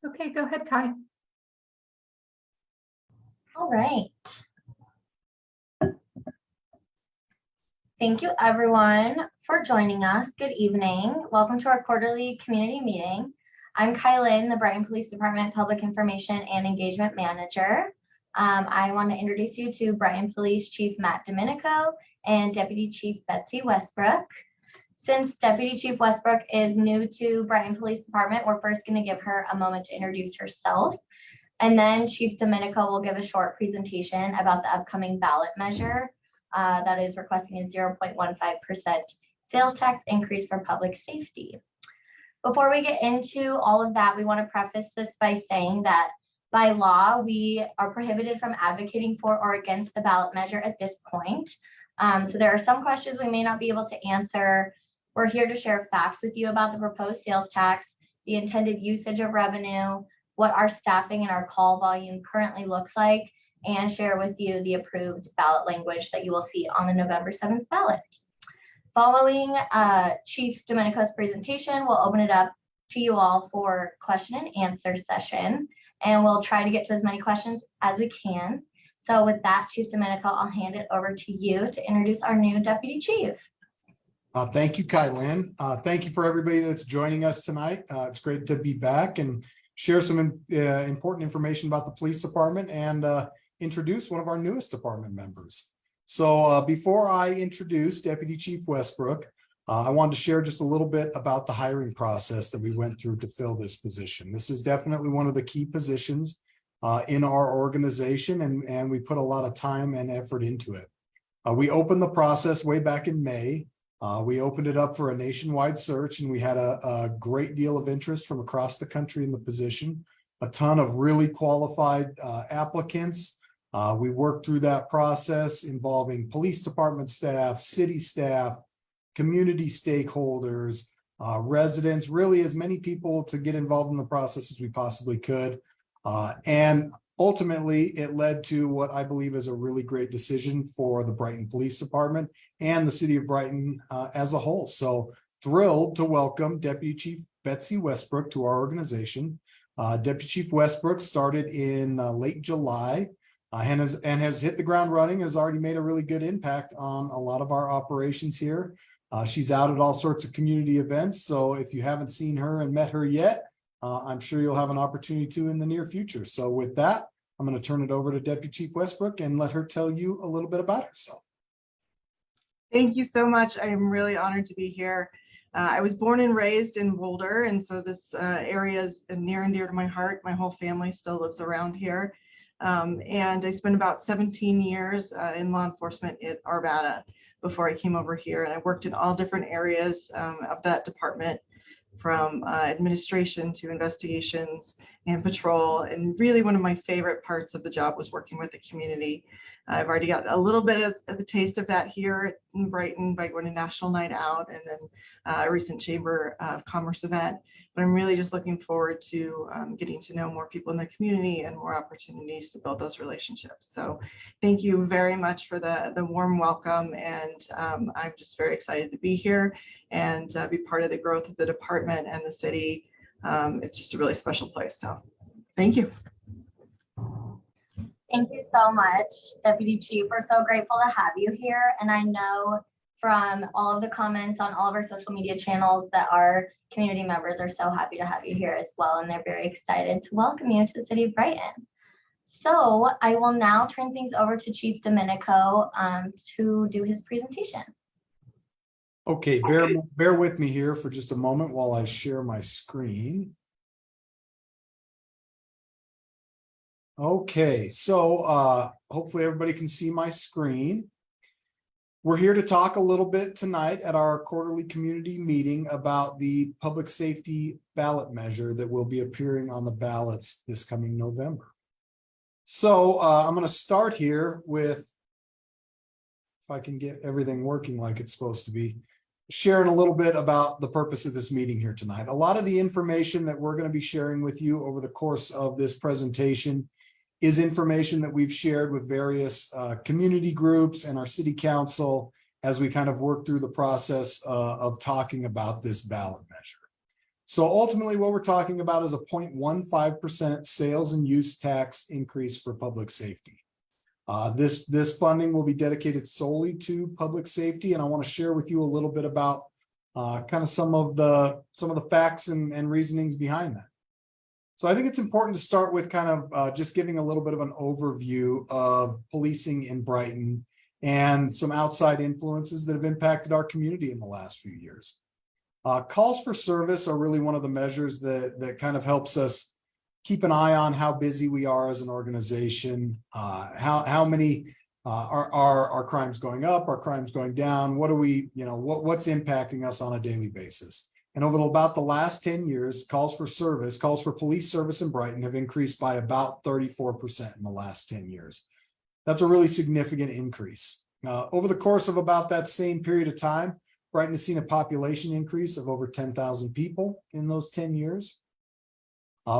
Okay, go ahead, Kai. All right. Thank you everyone for joining us. Good evening. Welcome to our quarterly community meeting. I'm Kylin, the Brighton Police Department Public Information and Engagement Manager. I want to introduce you to Brighton Police Chief Matt Domenico and Deputy Chief Betsy Westbrook. Since Deputy Chief Westbrook is new to Brighton Police Department, we're first going to give her a moment to introduce herself. And then Chief Domenico will give a short presentation about the upcoming ballot measure that is requesting a 0.15% sales tax increase for public safety. Before we get into all of that, we want to preface this by saying that by law, we are prohibited from advocating for or against the ballot measure at this point. So there are some questions we may not be able to answer. We're here to share facts with you about the proposed sales tax, the intended usage of revenue, what our staffing and our call volume currently looks like, and share with you the approved ballot language that you will see on the November 7th ballot. Following Chief Domenico's presentation, we'll open it up to you all for question and answer session, and we'll try to get to as many questions as we can. So with that, Chief Domenico, I'll hand it over to you to introduce our new Deputy Chief. Thank you, Kylin. Thank you for everybody that's joining us tonight. It's great to be back and share some important information about the police department and introduce one of our newest department members. So before I introduce Deputy Chief Westbrook, I wanted to share just a little bit about the hiring process that we went through to fill this position. This is definitely one of the key positions in our organization, and we put a lot of time and effort into it. We opened the process way back in May. We opened it up for a nationwide search, and we had a great deal of interest from across the country in the position, a ton of really qualified applicants. We worked through that process involving police department staff, city staff, community stakeholders, residents, really as many people to get involved in the process as we possibly could. And ultimately, it led to what I believe is a really great decision for the Brighton Police Department and the city of Brighton as a whole. So thrilled to welcome Deputy Chief Betsy Westbrook to our organization. Deputy Chief Westbrook started in late July and has hit the ground running, has already made a really good impact on a lot of our operations here. She's out at all sorts of community events. So if you haven't seen her and met her yet, I'm sure you'll have an opportunity to in the near future. So with that, I'm going to turn it over to Deputy Chief Westbrook and let her tell you a little bit about herself. Thank you so much. I am really honored to be here. I was born and raised in Boulder, and so this area is near and dear to my heart. My whole family still lives around here. And I spent about 17 years in law enforcement at Arvada before I came over here. And I worked in all different areas of that department, from administration to investigations and patrol. And really one of my favorite parts of the job was working with the community. I've already got a little bit of the taste of that here in Brighton by going to National Night Out and then a recent Chamber of Commerce event. But I'm really just looking forward to getting to know more people in the community and more opportunities to build those relationships. So thank you very much for the warm welcome. And I'm just very excited to be here and be part of the growth of the department and the city. It's just a really special place. So thank you. Thank you so much, Deputy Chief. We're so grateful to have you here. And I know from all of the comments on all of our social media channels that our community members are so happy to have you here as well. And they're very excited to welcome you to the city of Brighton. So I will now turn things over to Chief Domenico to do his presentation. Okay, bear with me here for just a moment while I share my screen. Okay, so hopefully everybody can see my screen. We're here to talk a little bit tonight at our quarterly community meeting about the public safety ballot measure that will be appearing on the ballots this coming November. So I'm going to start here with, if I can get everything working like it's supposed to be, sharing a little bit about the purpose of this meeting here tonight. A lot of the information that we're going to be sharing with you over the course of this presentation is information that we've shared with various community groups and our city council as we kind of work through the process of talking about this ballot measure. So ultimately, what we're talking about is a 0.15% sales and use tax increase for public safety. This funding will be dedicated solely to public safety, and I want to share with you a little bit about kind of some of the facts and reasonings behind that. So I think it's important to start with kind of just giving a little bit of an overview of policing in Brighton and some outside influences that have impacted our community in the last few years. Calls for service are really one of the measures that kind of helps us keep an eye on how busy we are as an organization, how many are crimes going up, are crimes going down, what are we, what's impacting us on a daily basis. And over about the last 10 years, calls for police service in Brighton have increased by about 34% in the last 10 years. That's a really significant increase. Over the course of about that same period of time, Brighton has seen a population increase of over 10,000 people in those 10 years.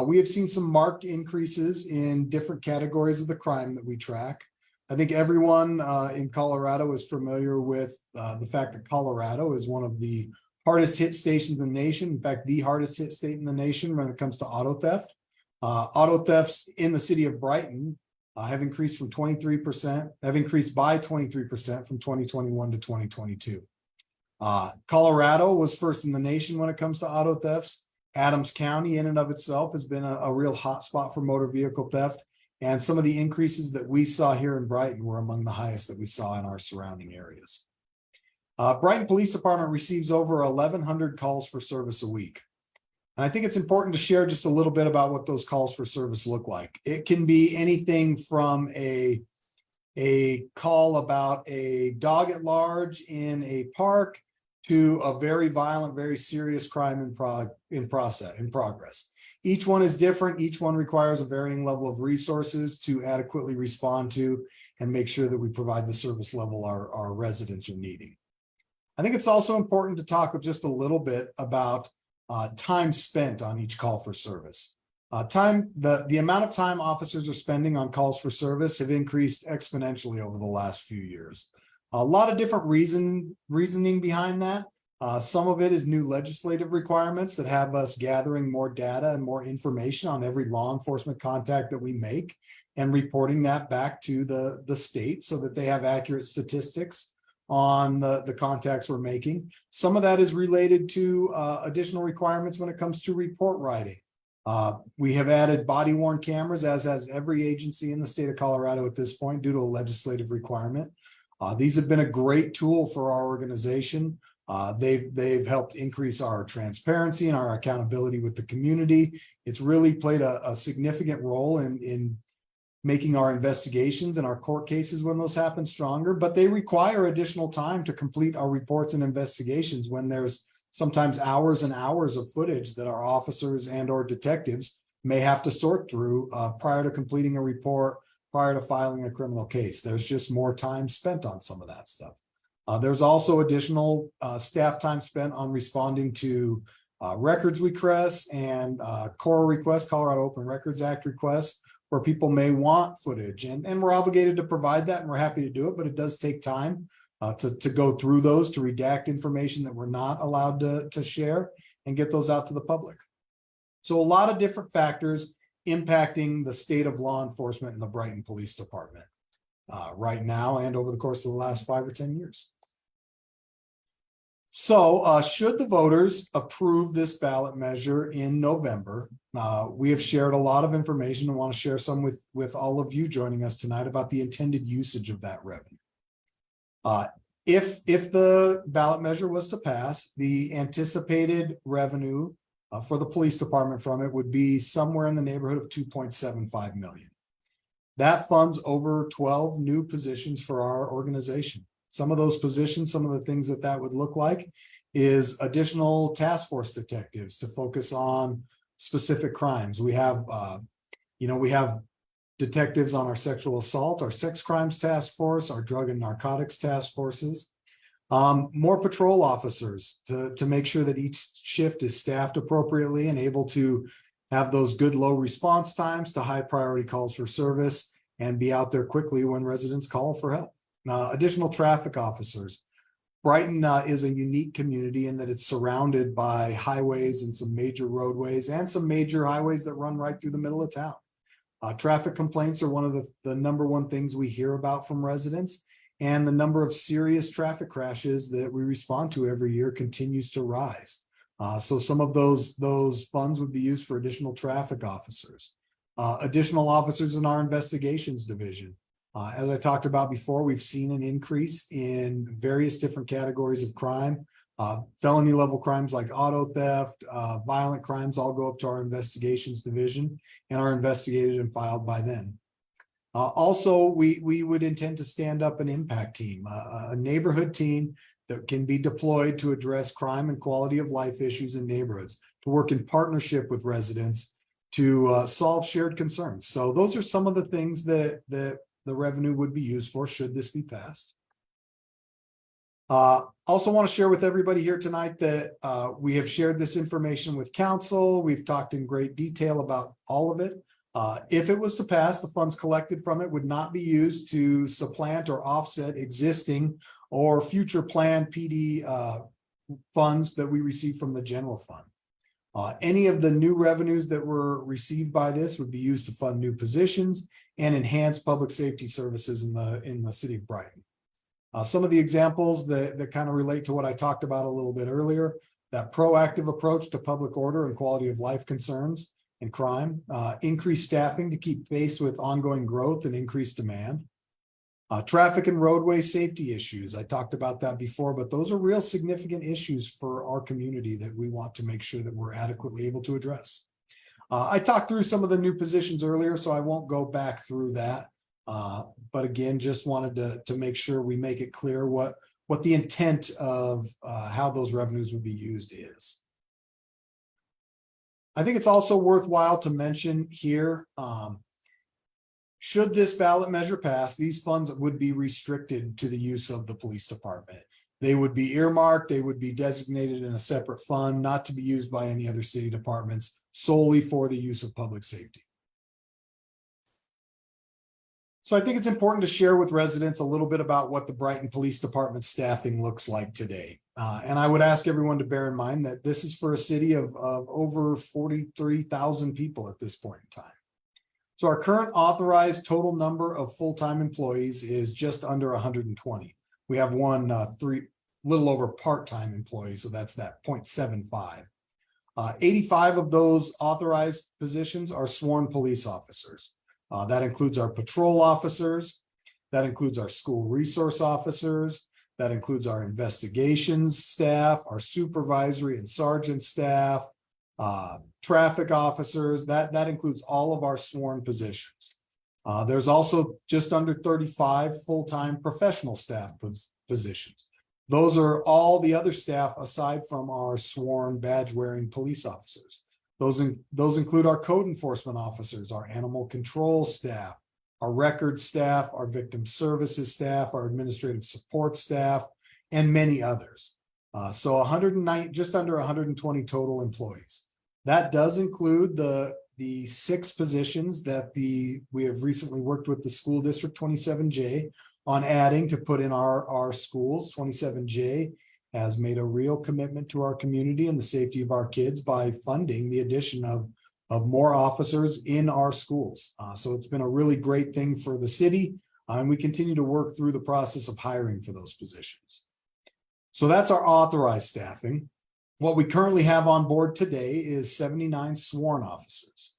We have seen some marked increases in different categories of the crime that we track. I think everyone in Colorado is familiar with the fact that Colorado is one of the hardest hit states in the nation. In fact, the hardest hit state in the nation when it comes to auto theft. Auto thefts in the city of Brighton have increased by 23% from 2021 to 2022. Colorado was first in the nation when it comes to auto thefts. Adams County in and of itself has been a real hot spot for motor vehicle theft. And some of the increases that we saw here in Brighton were among the highest that we saw in our surrounding areas. Brighton Police Department receives over 1,100 calls for service a week. And I think it's important to share just a little bit about what those calls for service look like. It can be anything from a call about a dog at large in a park to a very violent, very serious crime in progress. Each one is different. Each one requires a varying level of resources to adequately respond to and make sure that we provide the service level our residents are needing. I think it's also important to talk just a little bit about time spent on each call for service. The amount of time officers are spending on calls for service have increased exponentially over the last few years. A lot of different reasoning behind that. Some of it is new legislative requirements that have us gathering more data and more information on every law enforcement contact that we make and reporting that back to the state so that they have accurate statistics on the contacts we're making. Some of that is related to additional requirements when it comes to report writing. We have added body worn cameras, as has every agency in the state of Colorado at this point, due to a legislative requirement. These have been a great tool for our organization. They've helped increase our transparency and our accountability with the community. It's really played a significant role in making our investigations and our court cases when those happen stronger, but they require additional time to complete our reports and investigations when there's sometimes hours and hours of footage that our officers and or detectives may have to sort through prior to completing a report, prior to filing a criminal case. There's just more time spent on some of that stuff. There's also additional staff time spent on responding to records requests and CORA requests, Colorado Open Records Act requests, where people may want footage. And we're obligated to provide that, and we're happy to do it, but it does take time to go through those, to redact information that we're not allowed to share and get those out to the public. So a lot of different factors impacting the state of law enforcement in the Brighton Police Department right now and over the course of the last 5 or 10 years. So should the voters approve this ballot measure in November, we have shared a lot of information and want to share some with all of you joining us tonight about the intended usage of that revenue. If the ballot measure was to pass, the anticipated revenue for the police department from it would be somewhere in the neighborhood of $2.75 million. That funds over 12 new positions for our organization. Some of those positions, some of the things that would look like is additional task force detectives to focus on specific crimes. We have, we have detectives on our sexual assault, our sex crimes task force, our drug and narcotics task forces, more patrol officers to make sure that each shift is staffed appropriately and able to have those good low response times to high priority calls for service and be out there quickly when residents call for help. Additional traffic officers. Brighton is a unique community in that it's surrounded by highways and some major roadways and some major highways that run right through the middle of town. Traffic complaints are one of the number one things we hear about from residents, and the number of serious traffic crashes that we respond to every year continues to rise. So some of those funds would be used for additional traffic officers, additional officers in our investigations division. As I talked about before, we've seen an increase in various different categories of crime. Felony level crimes like auto theft, violent crimes all go up to our investigations division and are investigated and filed by them. Also, we would intend to stand up an impact team, a neighborhood team that can be deployed to address crime and quality of life issues in neighborhoods, to work in partnership with residents to solve shared concerns. So those are some of the things that the revenue would be used for should this be passed. Also want to share with everybody here tonight that we have shared this information with council. We've talked in great detail about all of it. If it was to pass, the funds collected from it would not be used to supplant or offset existing or future planned PD funds that we receive from the general fund. Any of the new revenues that were received by this would be used to fund new positions and enhance public safety services in the city of Brighton. Some of the examples that kind of relate to what I talked about a little bit earlier, that proactive approach to public order and quality of life concerns and crime, increased staffing to keep pace with ongoing growth and increased demand. Traffic and roadway safety issues. I talked about that before, but those are real significant issues for our community that we want to make sure that we're adequately able to address. I talked through some of the new positions earlier, so I won't go back through that. But again, just wanted to make sure we make it clear what the intent of how those revenues would be used is. I think it's also worthwhile to mention here, should this ballot measure pass, these funds would be restricted to the use of the police department. They would be earmarked, they would be designated in a separate fund, not to be used by any other city departments, solely for the use of public safety. So I think it's important to share with residents a little bit about what the Brighton Police Department staffing looks like today. And I would ask everyone to bear in mind that this is for a city of over 43,000 people at this point in time. So our current authorized total number of full-time employees is just under 120. We have one little over part-time employees, so that's that 0.75. 85 of those authorized positions are sworn police officers. That includes our patrol officers, that includes our school resource officers, that includes our investigations staff, our supervisory and sergeant staff, traffic officers, that includes all of our sworn positions. There's also just under 35 full-time professional staff positions. Those are all the other staff aside from our sworn badge-wearing police officers. Those include our code enforcement officers, our animal control staff, our records staff, our victim services staff, our administrative support staff, and many others. So 109, just under 120 total employees. That does include the 6 positions that we have recently worked with the school district 27J on adding to put in our schools. 27J has made a real commitment to our community and the safety of our kids by funding the addition of more officers in our schools. So it's been a really great thing for the city, and we continue to work through the process of hiring for those positions. So that's our authorized staffing. What we currently have on board today is 79 sworn officers.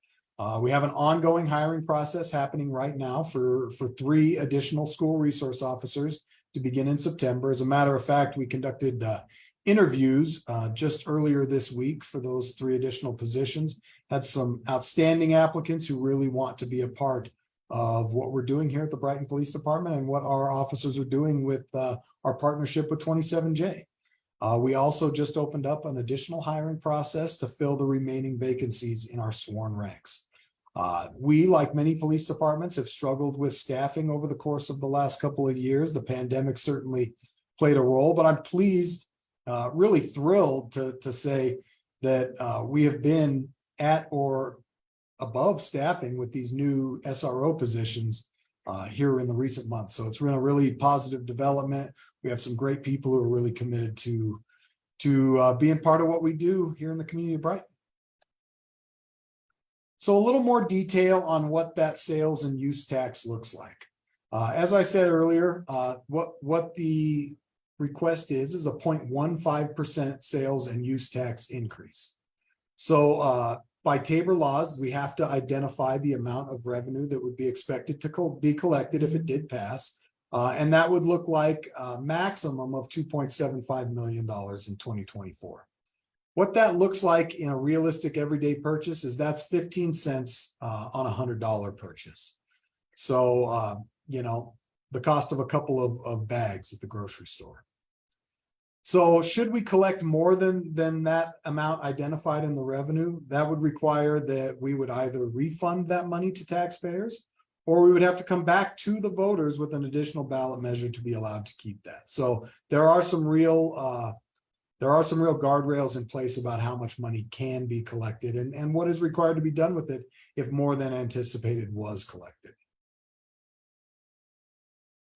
We have an ongoing hiring process happening right now for 3 additional school resource officers to begin in September. As a matter of fact, we conducted interviews just earlier this week for those 3 additional positions. Had some outstanding applicants who really want to be a part of what we're doing here at the Brighton Police Department and what our officers are doing with our partnership with 27J. We also just opened up an additional hiring process to fill the remaining vacancies in our sworn ranks. We, like many police departments, have struggled with staffing over the course of the last couple of years. The pandemic certainly played a role, but I'm pleased, really thrilled to say that we have been at or above staffing with these new SRO positions here in the recent months. So it's been a really positive development. We have some great people who are really committed to being part of what we do here in the community of Brighton. So a little more detail on what that sales and use tax looks like. As I said earlier, what the request is a 0.15% sales and use tax increase. So by Tabor laws, we have to identify the amount of revenue that would be expected to be collected if it did pass. And that would look like a maximum of $2.75 million in 2024. What that looks like in a realistic everyday purchase is that's 15 cents on a $100 purchase. So, you know, the cost of a couple of bags at the grocery store. So should we collect more than that amount identified in the revenue, that would require that we would either refund that money to taxpayers, or we would have to come back to the voters with an additional ballot measure to be allowed to keep that. So there are some real guardrails in place about how much money can be collected and what is required to be done with it if more than anticipated was collected.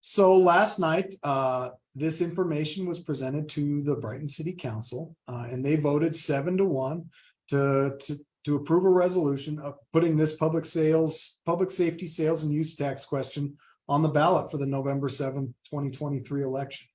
So last night, this information was presented to the Brighton City Council, and they voted 7-1 to approve a resolution of putting this public safety sales and use tax question on the ballot for the November 7th, 2023 election.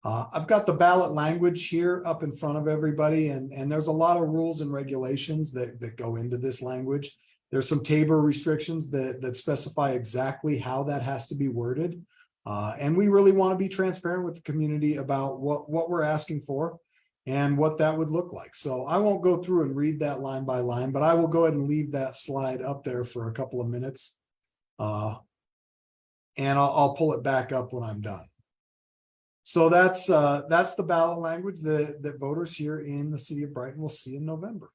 I've got the ballot language here up in front of everybody, and there's a lot of rules and regulations that go into this language. There's some Tabor restrictions that specify exactly how that has to be worded. And we really want to be transparent with the community about what we're asking for and what that would look like. So I won't go through and read that line by line, but I will go ahead and leave that slide up there for a couple of minutes. And I'll pull it back up when I'm done. So that's the ballot language that voters here in the city of Brighton will see in November.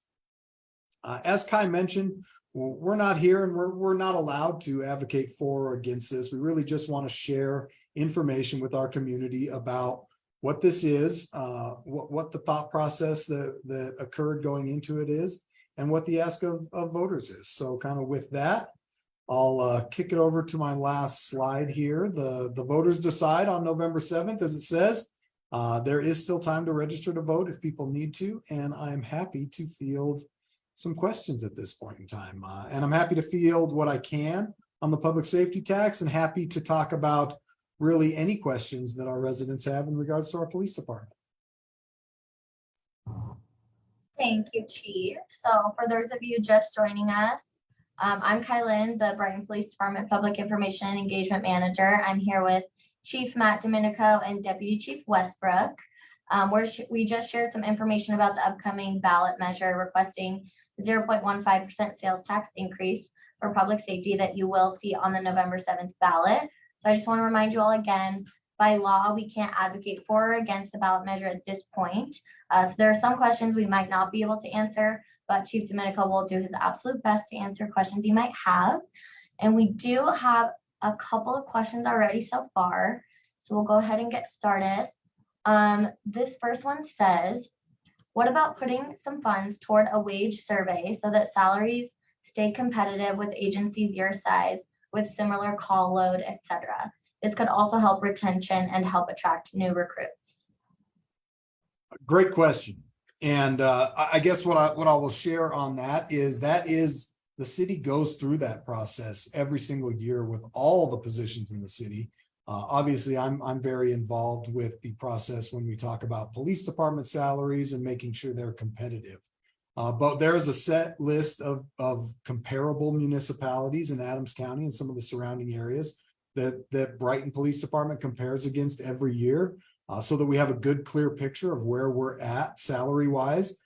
As Kai mentioned, we're not here and we're not allowed to advocate for or against this. We really just want to share information with our community about what this is, what the thought process that occurred going into it is, and what the ask of voters is. So kind of with that, I'll kick it over to my last slide here. The voters decide on November 7th, as it says. There is still time to register to vote if people need to, and I'm happy to field some questions at this point in time. And I'm happy to field what I can on the public safety tax and happy to talk about really any questions that our residents have in regards to our police department. Thank you, Chief. So for those of you just joining us, I'm Kylin, the Brighton Police Department Public Information and Engagement Manager. I'm here with Chief Matt Domenico and Deputy Chief Westbrook. We just shared some information about the upcoming ballot measure requesting 0.15% sales tax increase for public safety that you will see on the November 7th ballot. So I just want to remind you all again, by law, we can't advocate for or against the ballot measure at this point. So there are some questions we might not be able to answer, but Chief Domenico will do his absolute best to answer questions you might have. And we do have a couple of questions already so far. So we'll go ahead and get started. This first one says, what about putting some funds toward a wage survey so that salaries stay competitive with agencies your size with similar call load, etc.? This could also help retention and help attract new recruits. Great question. And I guess what I will share on that is the city goes through that process every single year with all the positions in the city. Obviously, I'm very involved with the process when we talk about police department salaries and making sure they're competitive. But there is a set list of comparable municipalities in Adams County and some of the surrounding areas that Brighton Police Department compares against every year, so that we have a good, clear picture of where we're at salary-wise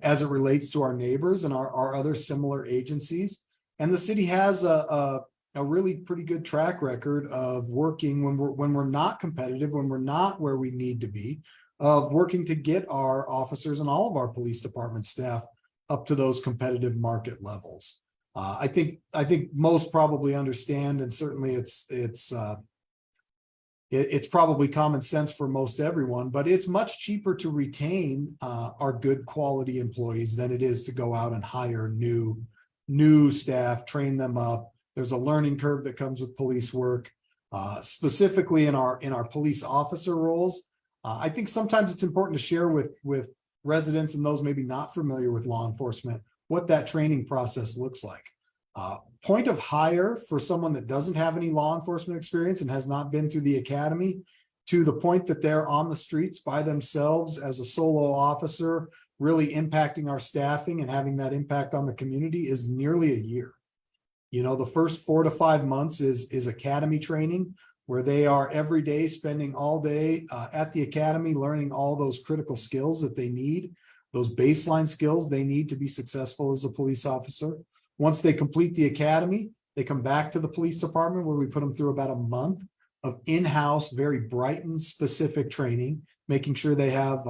as it relates to our neighbors and our other similar agencies. And the city has a really pretty good track record of working when we're not competitive, when we're not where we need to be, of working to get our officers and all of our police department staff up to those competitive market levels. I think most probably understand, and certainly it's probably common sense for most everyone, but it's much cheaper to retain our good quality employees than it is to go out and hire new staff, train them up, There's a learning curve that comes with police work, specifically in our police officer roles. I think sometimes it's important to share with residents and those maybe not familiar with law enforcement what that training process looks like. Point of hire for someone that doesn't have any law enforcement experience and has not been through the academy, to the point that they're on the streets by themselves as a solo officer, really impacting our staffing and having that impact on the community, is nearly a year. You know, the first 4 to 5 months is academy training, where they are every day spending all day at the academy, learning all those critical skills that they need, those baseline skills they need to be successful as a police officer. Once they complete the academy, they come back to the police department, where we put them through about a month of in-house, very Brighton specific training, making sure they have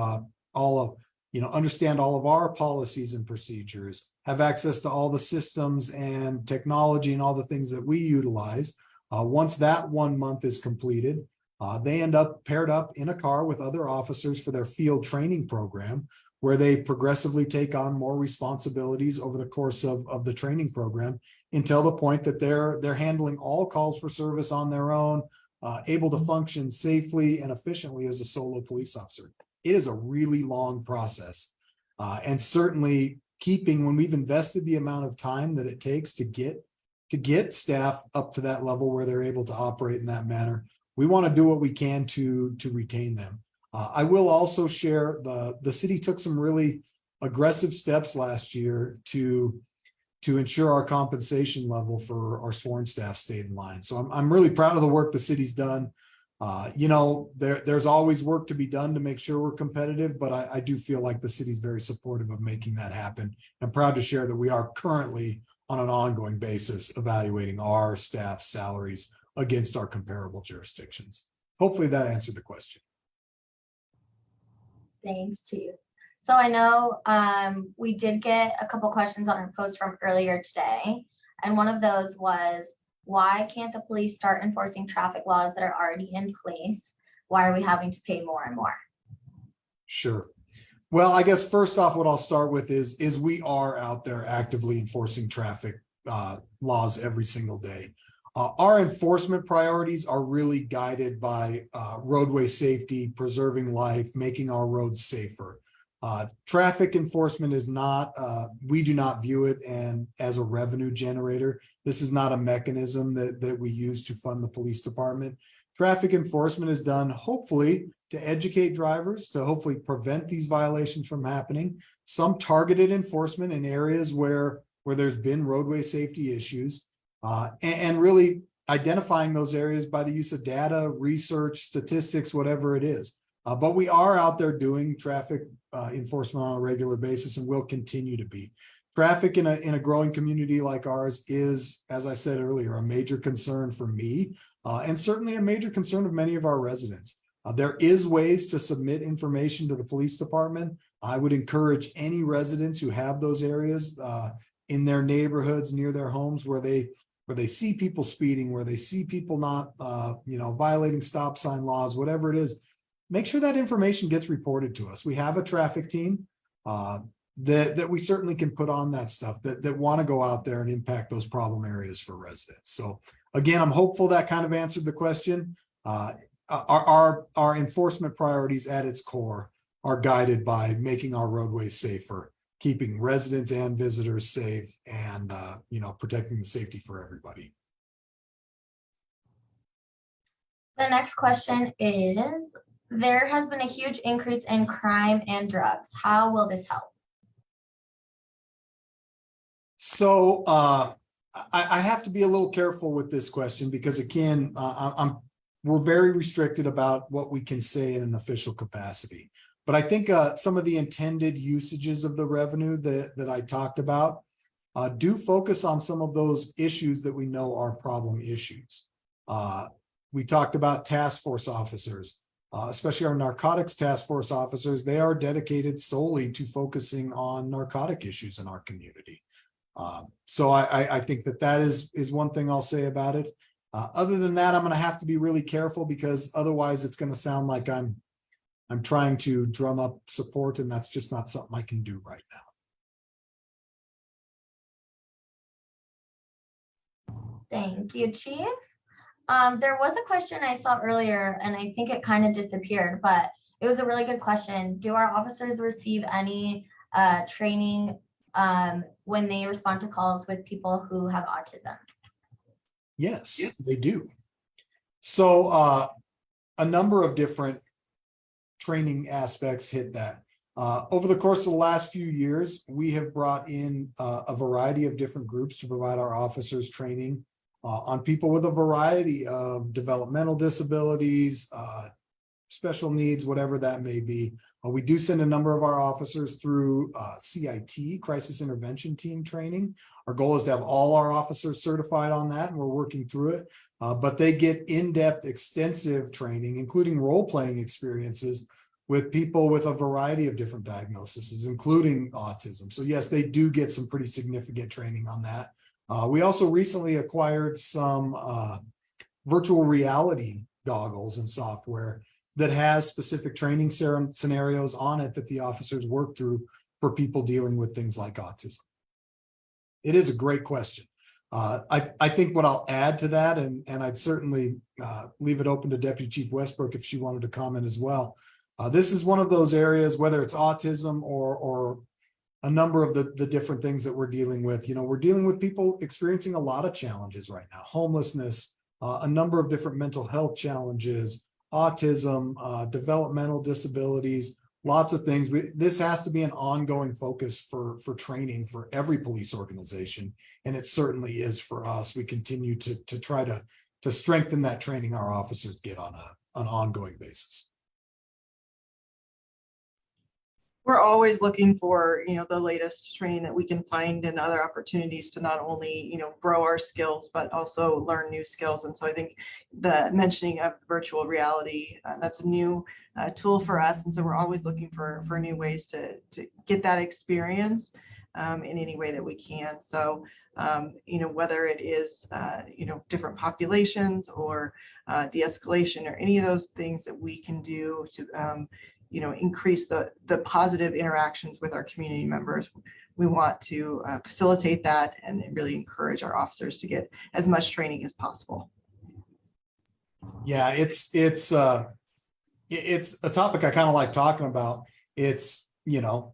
understand all of our policies and procedures, have access to all the systems and technology and all the things that we utilize. Once that 1 month is completed, they end up paired up in a car with other officers for their field training program, where they progressively take on more responsibilities over the course of the training program, until the point that they're handling all calls for service on their own, able to function safely and efficiently as a solo police officer. It is a really long process. And certainly when we've invested the amount of time that it takes to get staff up to that level where they're able to operate in that manner, we want to do what we can to retain them. I will also share the city took some really aggressive steps last year to ensure our compensation level for our sworn staff stayed in line. So I'm really proud of the work the city's done. There's always work to be done to make sure we're competitive, but I do feel like the city's very supportive of making that happen. I'm proud to share that we are currently on an ongoing basis evaluating our staff salaries against our comparable jurisdictions. Hopefully that answered the question. Thanks to you. So I know we did get a couple questions on our post from earlier today. And one of those was, why can't the police start enforcing traffic laws that are already in place? Why are we having to pay more and more? Sure. Well, I guess first off, what I'll start with is we are out there actively enforcing traffic laws every single day. Our enforcement priorities are really guided by roadway safety, preserving life, making our roads safer. Traffic enforcement is not, we do not view it as a revenue generator. This is not a mechanism that we use to fund the police department. Traffic enforcement is done hopefully to educate drivers, to hopefully prevent these violations from happening. Some targeted enforcement in areas where there's been roadway safety issues, and really identifying those areas by the use of data, research, statistics, whatever it is. But we are out there doing traffic enforcement on a regular basis, and will continue to be. Traffic in a growing community like ours is, as I said earlier, a major concern for me, and certainly a major concern of many of our residents. There is ways to submit information to the police department. I would encourage any residents who have those areas in their neighborhoods, near their homes, where they see people speeding, where they see people not violating stop sign laws, whatever it is. Make sure that information gets reported to us. We have a traffic team that we certainly can put on that stuff, that want to go out there and impact those problem areas for residents. So again, I'm hopeful that kind of answered the question. Our enforcement priorities at its core are guided by making our roadways safer, keeping residents and visitors safe, and protecting the safety for everybody. The next question is, there has been a huge increase in crime and drugs. How will this help? So I have to be a little careful with this question, because again, we're very restricted about what we can say in an official capacity. But I think some of the intended usages of the revenue that I talked about do focus on some of those issues that we know are problem issues. We talked about task force officers. Especially our narcotics task force officers. They are dedicated solely to focusing on narcotic issues in our community. So I think that is one thing I'll say about it. Other than that, I'm going to have to be really careful, because otherwise it's going to sound like I'm trying to drum up support, and that's just not something I can do right now. Thank you, Chief. There was a question I saw earlier, and I think it kind of disappeared, but it was a really good question. Do our officers receive any training when they respond to calls with people who have autism? Yes, they do. So a number of different training aspects hit that. Over the course of the last few years, we have brought in a variety of different groups to provide our officers training on people with a variety of developmental disabilities, special needs, whatever that may be. We do send a number of our officers through CIT, Crisis Intervention Team training. Our goal is to have all our officers certified on that, and we're working through it. But they get in-depth, extensive training, including role-playing experiences with people with a variety of different diagnoses, including autism. So yes, they do get some pretty significant training on that. We also recently acquired some virtual reality goggles and software that has specific training scenarios on it that the officers work through for people dealing with things like autism. It is a great question. I think what I'll add to that, and I'd certainly leave it open to Deputy Chief Westbrook if she wanted to comment as well. This is one of those areas, whether it's autism or a number of the different things that we're dealing with. You know, we're dealing with people experiencing a lot of challenges right now: homelessness, a number of different mental health challenges, autism, developmental disabilities, lots of things. This has to be an ongoing focus for training for every police organization, and it certainly is for us. We continue to try to strengthen that training our officers get on an ongoing basis. We're always looking for, the latest training that we can find and other opportunities to not only, grow our skills, but also learn new skills. And so I think the mentioning of virtual reality, that's a new tool for us. And so we're always looking for new ways to get that experience in any way that we can. So, whether it is, different populations or de-escalation or any of those things that we can do to, increase the positive interactions with our community members. We want to facilitate that and really encourage our officers to get as much training as possible. Yeah, it's a topic I kind of like talking about. It's,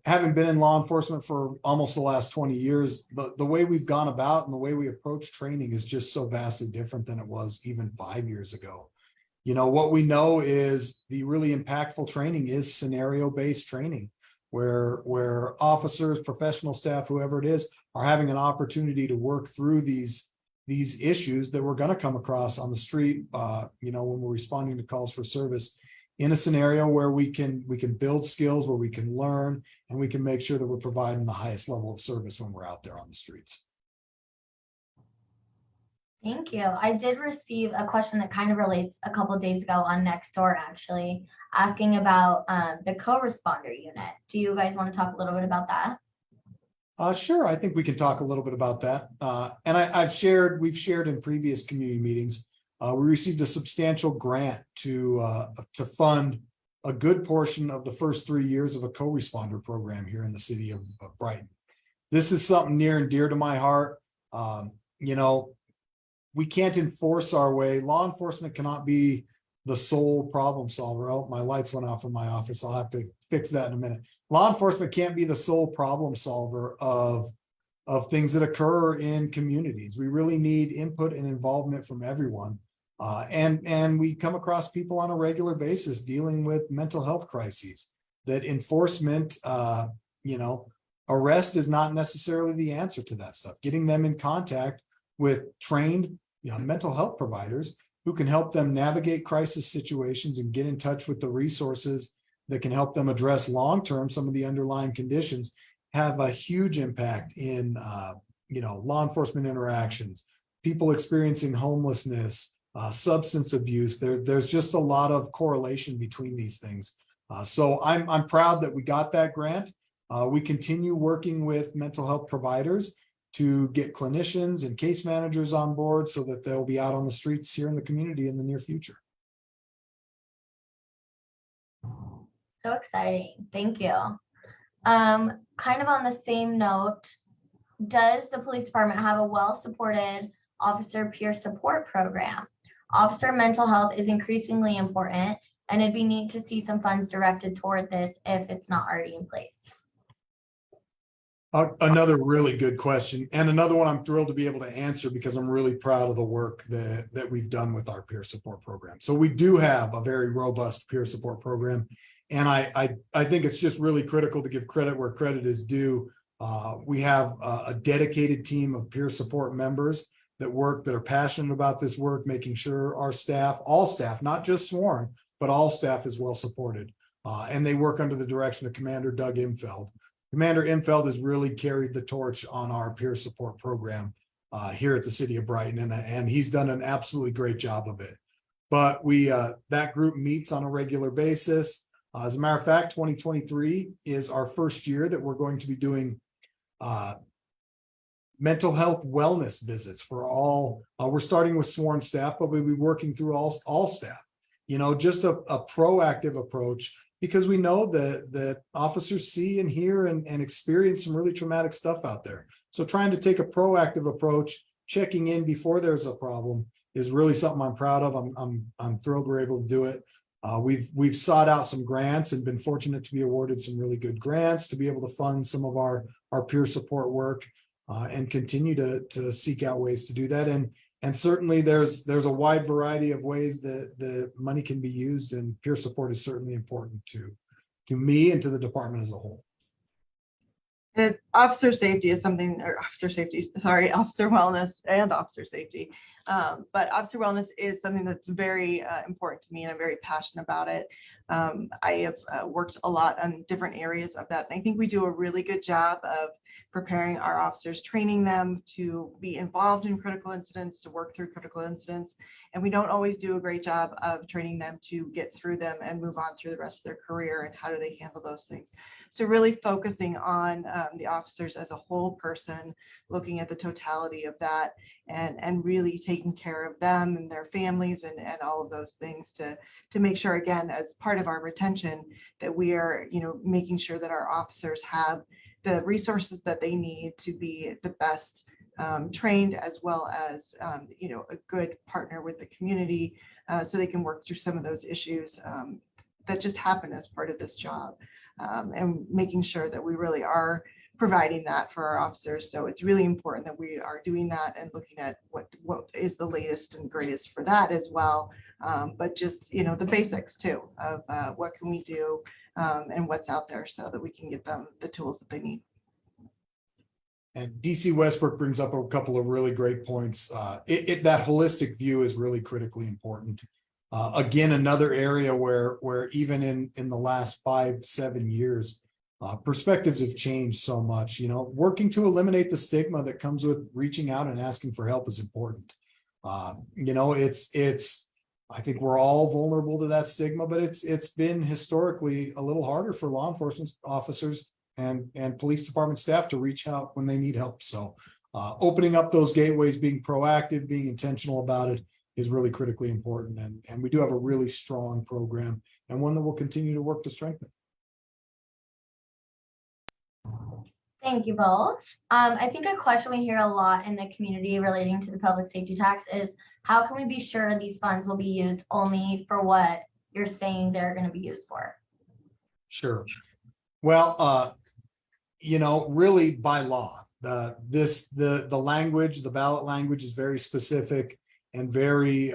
having been in law enforcement for almost the last 20 years, the way we've gone about and the way we approach training is just so vastly different than it was even 5 years ago. What we know is the really impactful training is scenario-based training, where officers, professional staff, whoever it is, are having an opportunity to work through these issues that we're going to come across on the street, when we're responding to calls for service, in a scenario where we can build skills, where we can learn, and we can make sure that we're providing the highest level of service when we're out there on the streets. Thank you. I did receive a question that kind of relates a couple of days ago on Nextdoor, actually, asking about the co-responder unit. Do you guys want to talk a little bit about that? Sure. I think we can talk a little bit about that. And we've shared in previous community meetings, we received a substantial grant to fund a good portion of the first 3 years of a co-responder program here in the city of Brighton. This is something near and dear to my heart. We can't enforce our way. Law enforcement cannot be the sole problem solver. Oh, my lights went off in my office. I'll have to fix that in a minute. Law enforcement can't be the sole problem solver of things that occur in communities. We really need input and involvement from everyone. And we come across people on a regular basis dealing with mental health crises. That enforcement, arrest is not necessarily the answer to that stuff. Getting them in contact with trained mental health providers who can help them navigate crisis situations and get in touch with the resources that can help them address long-term some of the underlying conditions, have a huge impact in law enforcement interactions, people experiencing homelessness, substance abuse. There's just a lot of correlation between these things. So I'm proud that we got that grant. We continue working with mental health providers to get clinicians and case managers on board so that they'll be out on the streets here in the community in the near future. So exciting. Thank you. Kind of on the same note, does the police department have a well-supported officer peer support program. Officer mental health is increasingly important, and it'd be neat to see some funds directed toward this if it's not already in place. Another really good question, and another one I'm thrilled to be able to answer because I'm really proud of the work that we've done with our peer support program. So we do have a very robust peer support program, and I think it's just really critical to give credit where credit is due. We have a dedicated team of peer support members that are passionate about this work, making sure our staff, all staff, not just sworn, but all staff is well supported. And they work under the direction of Commander Doug Imfeld. Commander Imfeld has really carried the torch on our peer support program here at the City of Brighton, and he's done an absolutely great job of it. But that group meets on a regular basis. As a matter of fact, 2023 is our first year that we're going to be doing mental health wellness visits for all. We're starting with sworn staff, but we'll be working through all staff. You know, just a proactive approach, because we know that officers see and hear and experience some really traumatic stuff out there. So trying to take a proactive approach, checking in before there's a problem, is really something I'm proud of. I'm thrilled we're able to do it. We've sought out some grants and been fortunate to be awarded some really good grants to be able to fund some of our peer support work, and continue to seek out ways to do that. And certainly there's a wide variety of ways that the money can be used, and peer support is certainly important to me and to the department as a whole. Officer wellness and officer safety. But officer wellness is something that's very important to me, and I'm very passionate about it. I have worked a lot on different areas of that, and I think we do a really good job of preparing our officers, training them to be involved in critical incidents, to work through critical incidents. And we don't always do a great job of training them to get through them and move on through the rest of their career, and how do they handle those things. So really focusing on the officers as a whole person, looking at the totality of that, and really taking care of them and their families and all of those things to make sure, again, as part of our retention, that we are, making sure that our officers have the resources that they need to be the best trained, as well as, a good partner with the community, so they can work through some of those issues that just happen as part of this job, and making sure that we really are providing that for our officers. So it's really important that we are doing that and looking at what is the latest and greatest for that as well. But just, the basics too of what can we do and what's out there, so that we can get them the tools that they need. And DC Westbrook brings up a couple of really great points. That holistic view is really critically important. Again, another area where even in the last 5-7 years, perspectives have changed so much. Working to eliminate the stigma that comes with reaching out and asking for help is important. I think we're all vulnerable to that stigma, but it's been historically a little harder for law enforcement officers and police department staff to reach out when they need help. So opening up those gateways, being proactive, being intentional about it is really critically important. And we do have a really strong program, and one that we'll continue to work to strengthen. Thank you both. I think a question we hear a lot in the community relating to the public safety tax is, how can we be sure these funds will be used only for what you're saying they're going to be used for? Sure. Well, really by law, the language, the ballot language is very specific and very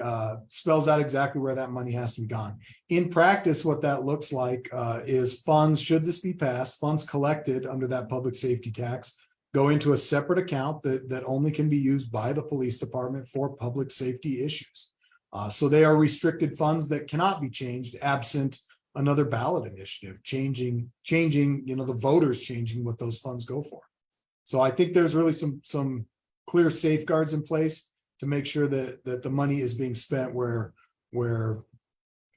spells out exactly where that money has to be gone. In practice, what that looks like is funds, should this be passed, funds collected under that public safety tax go into a separate account that only can be used by the police department for public safety issues. So they are restricted funds that cannot be changed absent another ballot initiative changing, the voters changing what those funds go for. So I think there's really some clear safeguards in place to make sure that the money is being spent where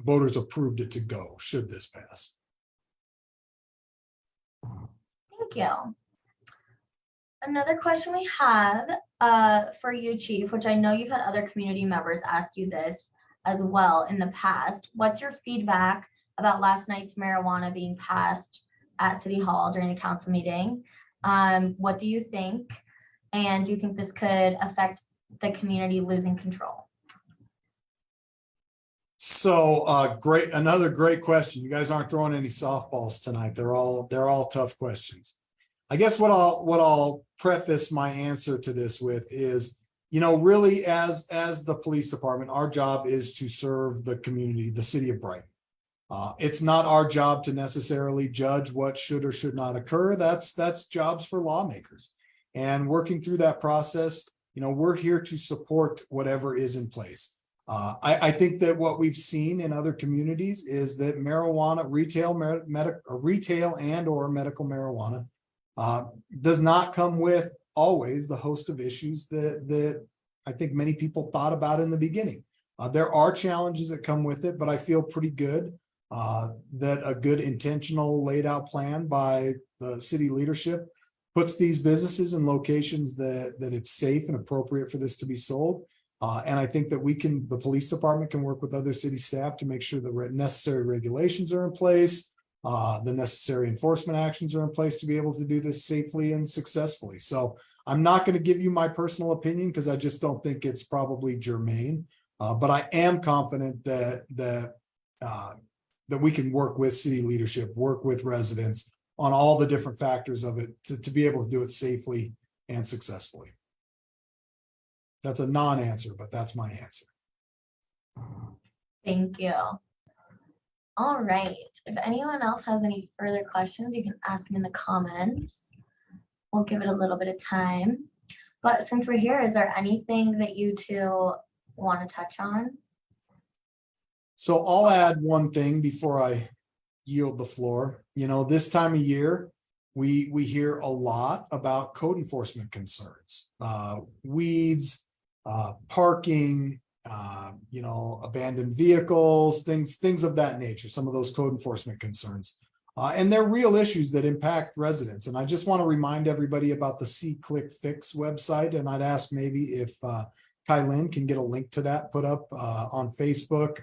voters approved it to go, should this pass. Thank you. Another question we have for you, Chief, which I know you've had other community members ask you this as well in the past. What's your feedback about last night's marijuana being passed at City Hall during the council meeting? What do you think? And do you think this could affect the community losing control? So another great question. You guys aren't throwing any softballs tonight. They're all tough questions. I guess what I'll preface my answer to this with is, really as the police department, our job is to serve the community, the city of Brighton. It's not our job to necessarily judge what should or should not occur. That's jobs for lawmakers. And working through that process, we're here to support whatever is in place. I think that what we've seen in other communities is that marijuana, retail and or medical marijuana does not come with always the host of issues that I think many people thought about in the beginning. There are challenges that come with it, but I feel pretty good that a good intentional laid out plan by the city leadership puts these businesses in locations that it's safe and appropriate for this to be sold. And I think that the police department can work with other city staff to make sure the necessary regulations are in place, the necessary enforcement actions are in place to be able to do this safely and successfully. So I'm not going to give you my personal opinion because I just don't think it's probably germane. But I am confident that we can work with city leadership, work with residents on all the different factors of it to be able to do it safely and successfully. That's a non-answer, but that's my answer. Thank you. All right. If anyone else has any further questions, you can ask them in the comments. We'll give it a little bit of time. But since we're here, is there anything that you two want to touch on? So I'll add one thing before I yield the floor. This time of year, we hear a lot about code enforcement concerns, weeds, parking, abandoned vehicles, things of that nature, some of those code enforcement concerns. And they're real issues that impact residents. And I just want to remind everybody about the SeeClickFix website. And I'd ask maybe if Kylin can get a link to that put up on Facebook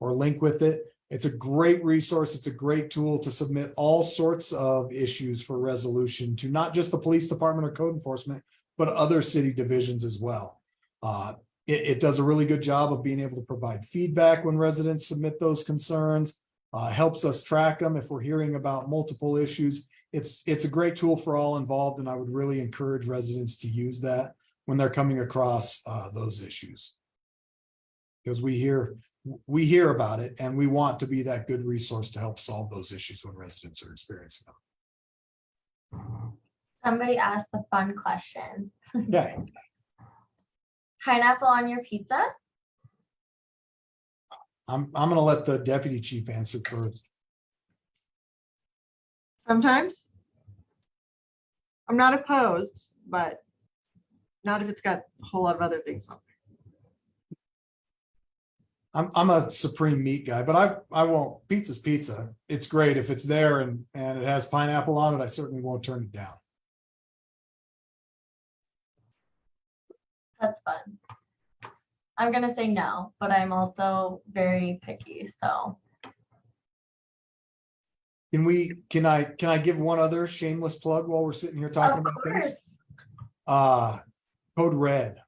or link with it. It's a great resource. It's a great tool to submit all sorts of issues for resolution to not just the police department or code enforcement, but other city divisions as well. It does a really good job of being able to provide feedback when residents submit those concerns, helps us track them if we're hearing about multiple issues. It's a great tool for all involved, and I would really encourage residents to use that when they're coming across those issues. Because we hear about it, and we want to be that good resource to help solve those issues when residents are experiencing them. Somebody asked a fun question. Yeah. Pineapple on your pizza? I'm going to let the deputy chief answer first. Sometimes. I'm not opposed, but not if it's got a whole lot of other things on there. I'm a supreme meat guy, but I won't. Pizza's pizza. It's great if it's there and it has pineapple on it. I certainly won't turn it down. That's fun. I'm gonna say no, but I'm also very picky, so. Can I give one other shameless plug while we're sitting here talking Of about course. things? Code Red.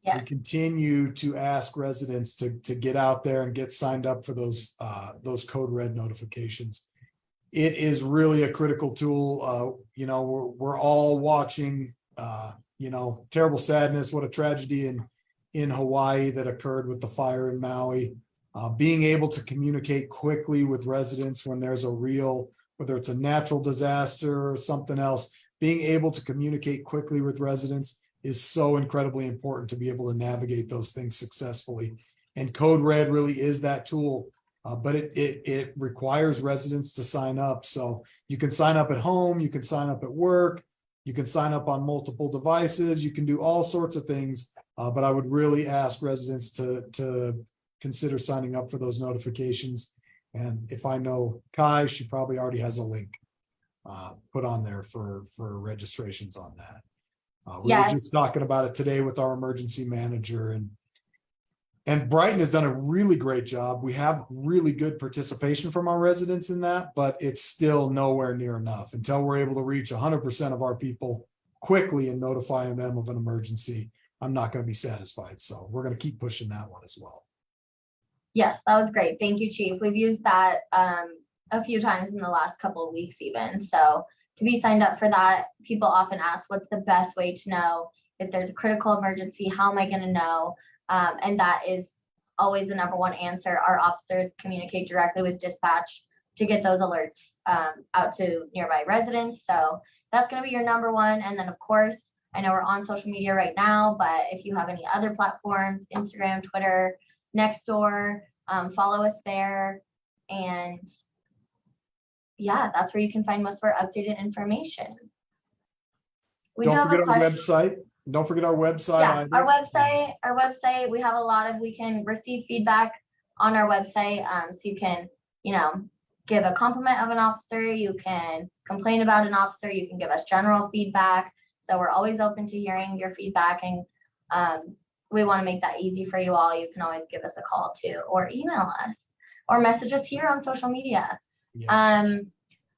We Yes. continue to ask residents to get out there and get signed up for those Code Red notifications. It is really a critical tool. We're all watching, terrible sadness. What a tragedy in Hawaii that occurred with the fire in Maui. Being able to communicate quickly with residents when there's whether it's a natural disaster or something else, being able to communicate quickly with residents is so incredibly important to be able to navigate those things successfully. And Code Red really is that tool, but it requires residents to sign up. So you can sign up at home, you can sign up at work, you can sign up on multiple devices, you can do all sorts of things. But I would really ask residents to consider signing up for those notifications. And if I know Kai, she probably already has a link put on there for registrations on that. We were just talking about it today with our emergency manager, and Brighton has done a really great job. We have really good participation from our residents in that, but it's still nowhere near enough. Until we're able to reach 100% of our people quickly and notifying them of an emergency, I'm not going to be satisfied. So we're going to keep pushing that one as well. Yes, that was great. Thank you, Chief. We've used that a few times in the last couple of weeks even. So to be signed up for that, people often ask, what's the best way to know if there's a critical emergency? How am I going to know? And that is always the number one answer. Our officers communicate directly with dispatch to get those alerts out to nearby residents. So that's going to be your number one. And then, of course, I know we're on social media right now, but if you have any other platforms, Instagram, Twitter, Nextdoor, follow us there. And yeah, that's where you can find most of our updated information. We Don't do have forget a our question. website. Don't forget our website. Yeah, either. our website, we have a lot of, we can receive feedback on our website. So you can, give a compliment of an officer, you can complain about an officer, you can give us general feedback. So we're always open to hearing your feedback, and we want to make that easy for you all. You can always give us a call too, or email us, or message us here on social media. Yeah.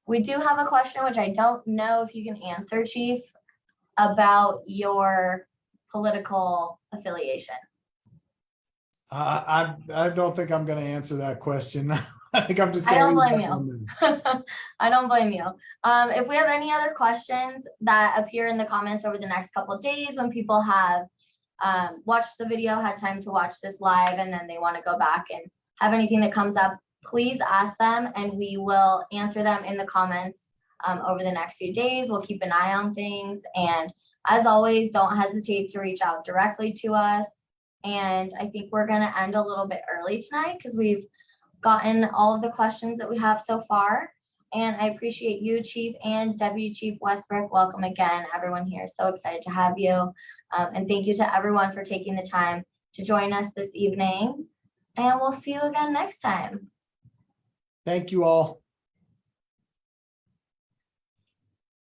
We do have a question, which I don't know if you can answer, Chief, about your political affiliation. I don't think I'm going to answer that question. I think I'm just. I don't gonna blame leave that you. one there. I don't blame you. If we have any other questions that appear in the comments over the next couple of days, when people have watched the video, had time to watch this live, and then they want to go back and have anything that comes up, please ask them and we will answer them in the comments over the next few days. We'll keep an eye on things. And as always, don't hesitate to reach out directly to us. And I think we're going to end a little bit early tonight because we've gotten all of the questions that we have so far. And I appreciate you, Chief, and Deputy Chief Westbrook. Welcome again, everyone here. So excited to have you. And thank you to everyone for taking the time to join us this evening. And we'll see you again next time. Thank you all.